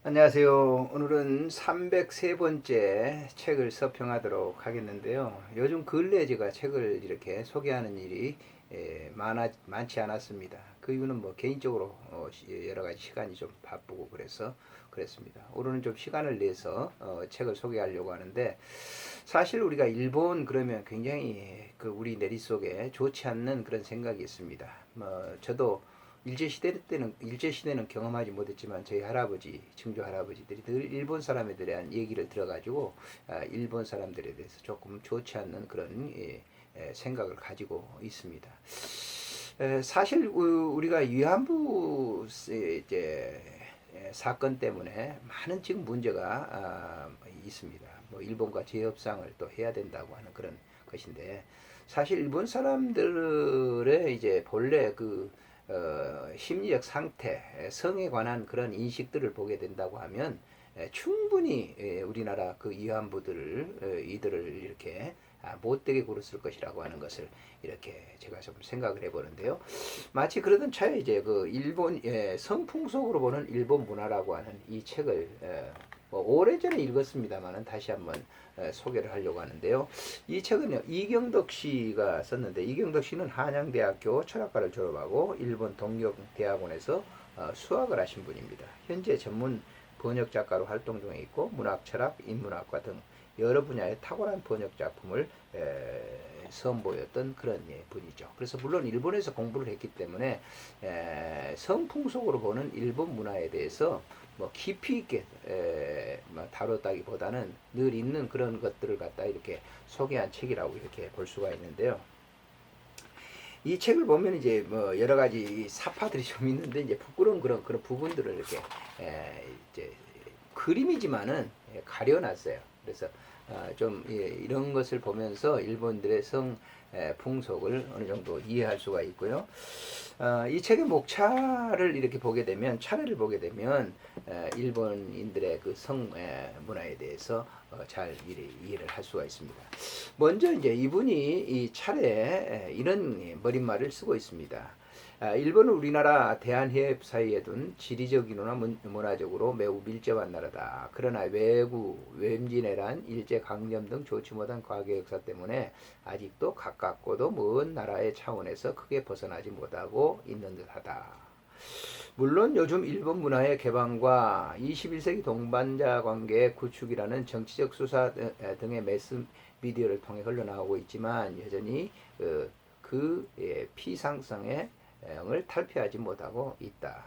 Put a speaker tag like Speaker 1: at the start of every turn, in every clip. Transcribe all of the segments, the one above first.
Speaker 1: 안녕하세요. 오늘은 303번째 책을 서평하도록 하겠는데요. 요즘 근래에 제가 책을 이렇게 소개하는 일이 많지 않았습니다. 그 이유는 뭐 개인적으로 여러 가지 시간이 좀 바쁘고 그래서 그랬습니다. 오늘은 좀 시간을 내서 책을 소개하려고 하는데, 사실 우리가 일본 그러면 굉장히 그 우리 내리 속에 좋지 않는 그런 생각이 있습니다. 저도 일제 시대는 경험하지 못했지만 저희 할아버지, 증조 할아버지들이 늘 일본 사람에 대한 얘기를 들어가지고 일본 사람들에 대해서 조금 좋지 않는 그런 생각을 가지고 있습니다. 사실 우리가 위안부 이제 사건 때문에 많은 지금 문제가 있습니다. 뭐 일본과 재협상을 또 해야 된다고 하는 그런 것인데, 사실 일본 사람들의 이제 본래 그 심리적 상태, 성에 관한 그런 인식들을 보게 된다고 하면 충분히 우리나라 그 위안부들을 이들을 이렇게 못되게 굴었을 것이라고 하는 것을 이렇게 제가 좀 생각을 해보는데요. 마치 그러던 차에 이제 그 일본 성풍속으로 보는 일본 문화라고 하는 이 책을 뭐 오래전에 읽었습니다만은 다시 한번 소개를 하려고 하는데요. 이 책은요, 이경덕 씨가 썼는데, 이경덕 씨는 한양대학교 철학과를 졸업하고 일본 동경대학원에서 수학을 하신 분입니다. 현재 전문 번역 작가로 활동 중에 있고 문학, 철학, 인문학과 등 여러 분야의 탁월한 번역 작품을 선보였던 그런 분이죠. 그래서 물론 일본에서 공부를 했기 때문에 성풍속으로 보는 일본 문화에 대해서 뭐 깊이 있게 뭐 다뤘다기보다는 늘 있는 그런 것들을 갖다 이렇게 소개한 책이라고 이렇게 볼 수가 있는데요. 이 책을 보면 이제 뭐 여러 가지 사파들이 좀 있는데, 이제 부끄러운 그런 부분들을 이렇게 이제 그림이지만은 가려놨어요. 그래서 좀 이런 것을 보면서 일본들의 성 풍속을 어느 정도 이해할 수가 있고요. 이 책의 목차를 이렇게 보게 되면, 차례를 보게 되면 일본인들의 그 성 문화에 대해서 잘 이해를 할 수가 있습니다. 먼저 이제 이분이 이 차례에 이런 머릿말을 쓰고 있습니다. 일본은 우리나라 대한해협 사이에 둔 지리적이나 문화적으로 매우 밀접한 나라다. 그러나 외임진해란 일제강점 등 좋지 못한 과거 역사 때문에 아직도 가깝고도 먼 나라의 차원에서 크게 벗어나지 못하고 있는 듯하다. 물론 요즘 일본 문화의 개방과 21세기 동반자 관계의 구축이라는 정치적 수사 등의 매스 미디어를 통해 흘러나오고 있지만, 여전히 피상성의 을 탈피하지 못하고 있다.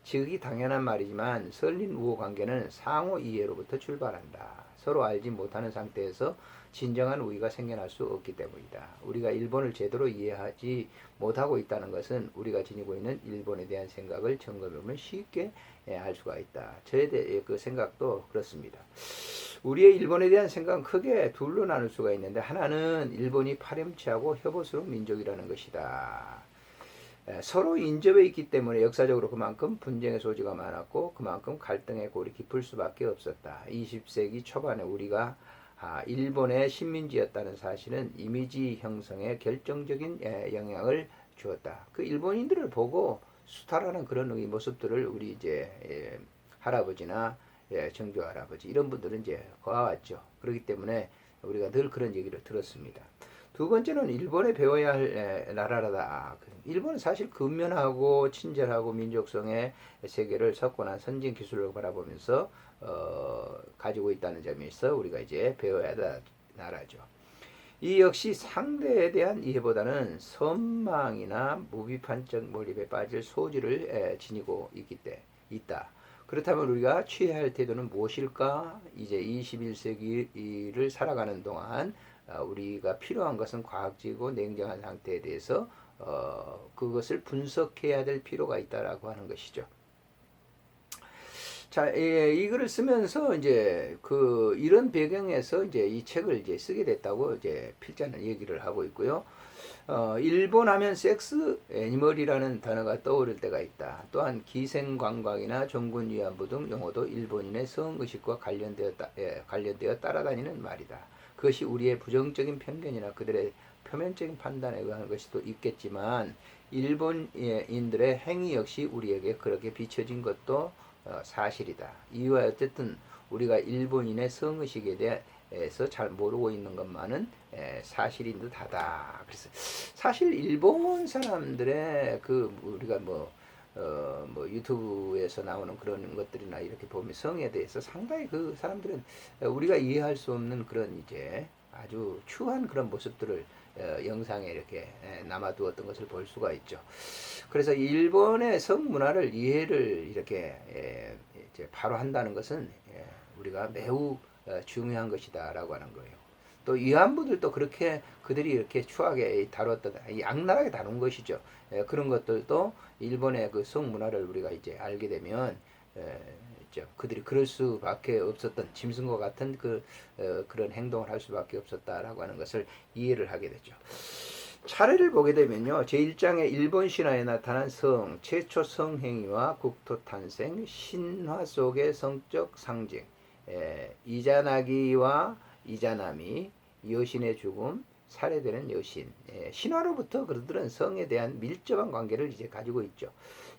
Speaker 1: 즉이 당연한 말이지만 설린 우호 관계는 상호 이해로부터 출발한다. 서로 알지 못하는 상태에서 진정한 우위가 생겨날 수 없기 때문이다. 우리가 일본을 제대로 이해하지 못하고 있다는 것은 우리가 지니고 있는 일본에 대한 생각을 점검해보면 쉽게 알 수가 있다. 저에 대해 그 생각도 그렇습니다. 우리의 일본에 대한 생각은 크게 둘로 나눌 수가 있는데, 하나는 일본이 파렴치하고 협오스러운 민족이라는 것이다. 서로 인접해 있기 때문에 역사적으로 그만큼 분쟁의 소지가 많았고 그만큼 갈등의 골이 깊을 수밖에 없었다. 20세기 초반에 우리가 일본의 식민지였다는 사실은 이미지 형성에 결정적인 영향을 주었다. 그 일본인들을 보고 수탈하는 그런 모습들을 우리 이제 할아버지나 정조 할아버지 이런 분들은 이제 거와왔죠. 그렇기 때문에 우리가 늘 그런 얘기를 들었습니다. 두 번째는 일본에 배워야 할 나라라다. 일본은 사실 근면하고 친절하고 민족성의 세계를 석권한 선진 기술을 바라보면서 가지고 있다는 점에서 우리가 이제 배워야 할 나라죠. 이 역시 상대에 대한 이해보다는 선망이나 무비판적 몰입에 빠질 소질을 지니고 있다. 그렇다면 우리가 취해야 할 태도는 무엇일까? 이제 21세기를 살아가는 동안 우리가 필요한 것은 과학적이고 냉정한 상태에 대해서 그것을 분석해야 될 필요가 있다라고 하는 것이죠. 자, 이 글을 쓰면서 이제 이런 배경에서 이제 이 책을 이제 쓰게 됐다고 이제 필자는 얘기를 하고 있고요. 일본 하면 섹스 애니멀이라는 단어가 떠오를 때가 있다. 또한 기생관광이나 종군 위안부 등 용어도 일본인의 성의식과 관련되어 따라다니는 말이다. 그것이 우리의 부정적인 편견이나 그들의 표면적인 판단에 의한 것도 있겠지만, 일본인들의 행위 역시 우리에게 그렇게 비춰진 것도 사실이다. 이유가 어쨌든 우리가 일본인의 성의식에 대해서 잘 모르고 있는 것만은 사실인 듯하다. 그래서 사실 일본 사람들의 그 우리가 뭐 유튜브에서 나오는 그런 것들이나 이렇게 보면 성에 대해서 상당히 그 사람들은 우리가 이해할 수 없는 그런 이제 아주 추한 그런 모습들을 영상에 이렇게 남아두었던 것을 볼 수가 있죠. 그래서 일본의 성 문화를 이해를 이렇게 이제 바로 한다는 것은 우리가 매우 중요한 것이다라고 하는 거예요. 또 위안부들도 그렇게 그들이 이렇게 추하게 다뤘던 악랄하게 다룬 것이죠. 그런 것들도 일본의 그 성 문화를 우리가 이제 알게 되면 그들이 그럴 수밖에 없었던 짐승과 같은 그런 행동을 할 수밖에 없었다라고 하는 것을 이해를 하게 되죠. 차례를 보게 되면요, 제1장의 일본 신화에 나타난 성, 최초 성행위와 국토 탄생, 신화 속의 성적 상징, 이자나기와 이자나미, 여신의 죽음, 살해되는 여신, 신화로부터 그들은 성에 대한 밀접한 관계를 이제 가지고 있죠.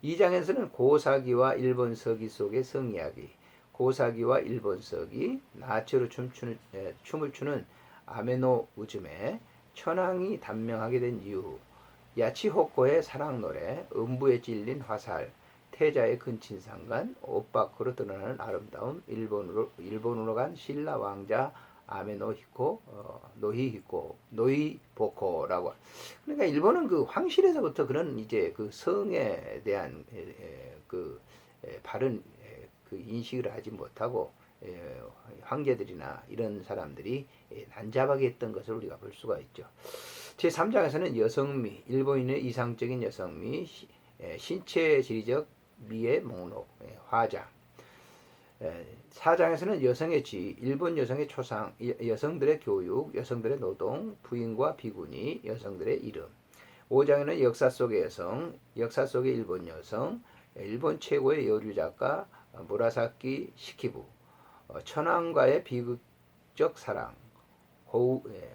Speaker 1: 2장에서는 고사기와 일본 서기 속의 성 이야기, 고사기와 일본 서기, 나체로 춤을 추는 아메노 우즈메, 천황이 단명하게 된 이유, 야치호코의 사랑 노래, 음부에 찔린 화살, 태자의 근친상간, 옷 밖으로 드러나는 아름다움, 일본으로 간 신라 왕자 아메노히코, 노히보코라고. 그러니까 일본은 그 황실에서부터 그런 이제 그 성에 대한 그 바른 그 인식을 하지 못하고 황제들이나 이런 사람들이 난잡하게 했던 것을 우리가 볼 수가 있죠. 제3장에서는 여성미, 일본인의 이상적인 여성미, 신체 지리적 미의 목록, 화장. 4장에서는 여성의 지위, 일본 여성의 초상, 여성들의 교육, 여성들의 노동, 부인과 비구니, 여성들의 이름. 5장에는 역사 속의 여성, 역사 속의 일본 여성, 일본 최고의 여류 작가 무라사키 시키부, 천황과의 비극적 사랑,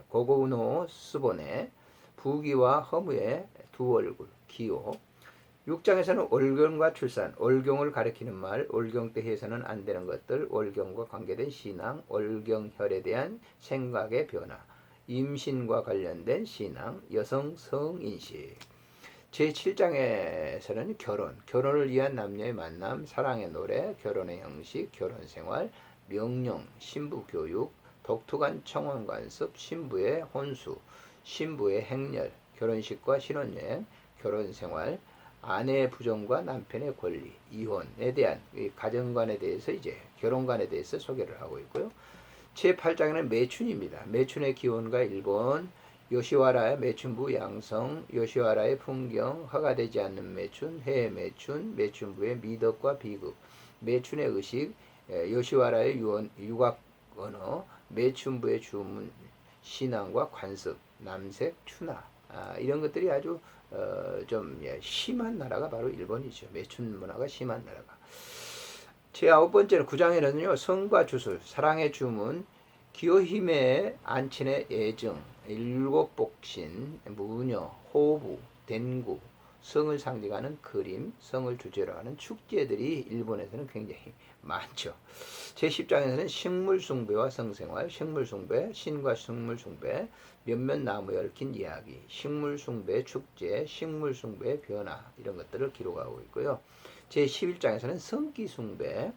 Speaker 1: 고고우노 스보네, 부귀와 허무의 두 얼굴, 기호. 6장에서는 월경과 출산, 월경을 가리키는 말, 월경 때 해서는 안 되는 것들, 월경과 관계된 신앙, 월경혈에 대한 생각의 변화, 임신과 관련된 신앙, 여성 성인식. 제7장에서는 결혼을 위한 남녀의 만남, 사랑의 노래, 결혼의 형식, 결혼 생활, 명령, 신부 교육, 독특한 청혼 관습, 신부의 혼수, 신부의 행렬, 결혼식과 신혼여행, 결혼 생활, 아내의 부정과 남편의 권리, 이혼에 대한 가정관에 대해서 이제 결혼관에 대해서 소개를 하고 있고요. 제8장에는 매춘입니다. 매춘의 기원과 일본, 요시와라의 매춘부 양성, 요시와라의 풍경, 허가되지 않는 매춘, 해외 매춘, 매춘부의 미덕과 비극, 매춘의 의식, 요시와라의 유학 언어, 매춘부의 주문, 신앙과 관습, 남색, 추나, 이런 것들이 아주 좀 심한 나라가 바로 일본이죠. 매춘 문화가 심한 나라가. 제9번째는 9장에는요, 성과 주술, 사랑의 주문, 기요히메의 안친의 애정, 일곱복신, 무녀, 호부, 덴구, 성을 상징하는 그림, 성을 주제로 하는 축제들이 일본에서는 굉장히 많죠. 제10장에서는 식물숭배와 성생활, 식물숭배, 신과 식물숭배, 몇몇 나무에 얽힌 이야기, 식물숭배 축제, 식물숭배의 변화, 이런 것들을 기록하고 있고요. 제11장에서는 성기숭배,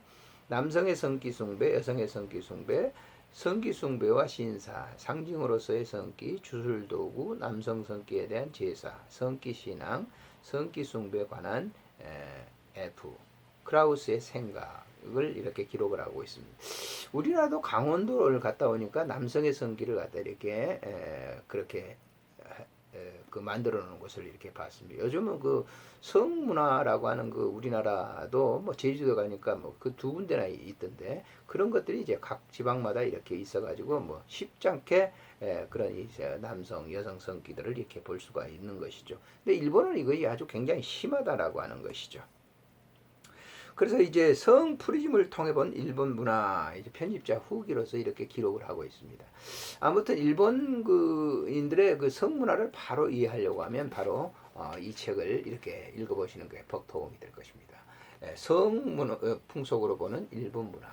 Speaker 1: 남성의 성기숭배, 여성의 성기숭배, 성기숭배와 신사, 상징으로서의 성기, 주술도구, 남성 성기에 대한 제사, 성기신앙, 성기숭배에 관한 F, 크라우스의 생각을 이렇게 기록을 하고 있습니다. 우리나라도 강원도를 갔다 오니까 남성의 성기를 갖다 이렇게 그렇게 그 만들어 놓은 것을 이렇게 봤습니다. 요즘은 그 성문화라고 하는 그 우리나라도 뭐 제주도 가니까 뭐 그 두 군데나 있던데 그런 것들이 이제 각 지방마다 이렇게 있어가지고 뭐 쉽지 않게 그런 이제 남성, 여성 성기들을 이렇게 볼 수가 있는 것이죠. 근데 일본은 이것이 아주 굉장히 심하다라고 하는 것이죠. 그래서 이제 성 프리즘을 통해 본 일본 문화 이제 편집자 후기로서 이렇게 기록을 하고 있습니다. 아무튼 일본 그인들의 그 성 문화를 바로 이해하려고 하면 바로 이 책을 이렇게 읽어보시는 게 퍽 도움이 될 것입니다. 성문 풍속으로 보는 일본 문화.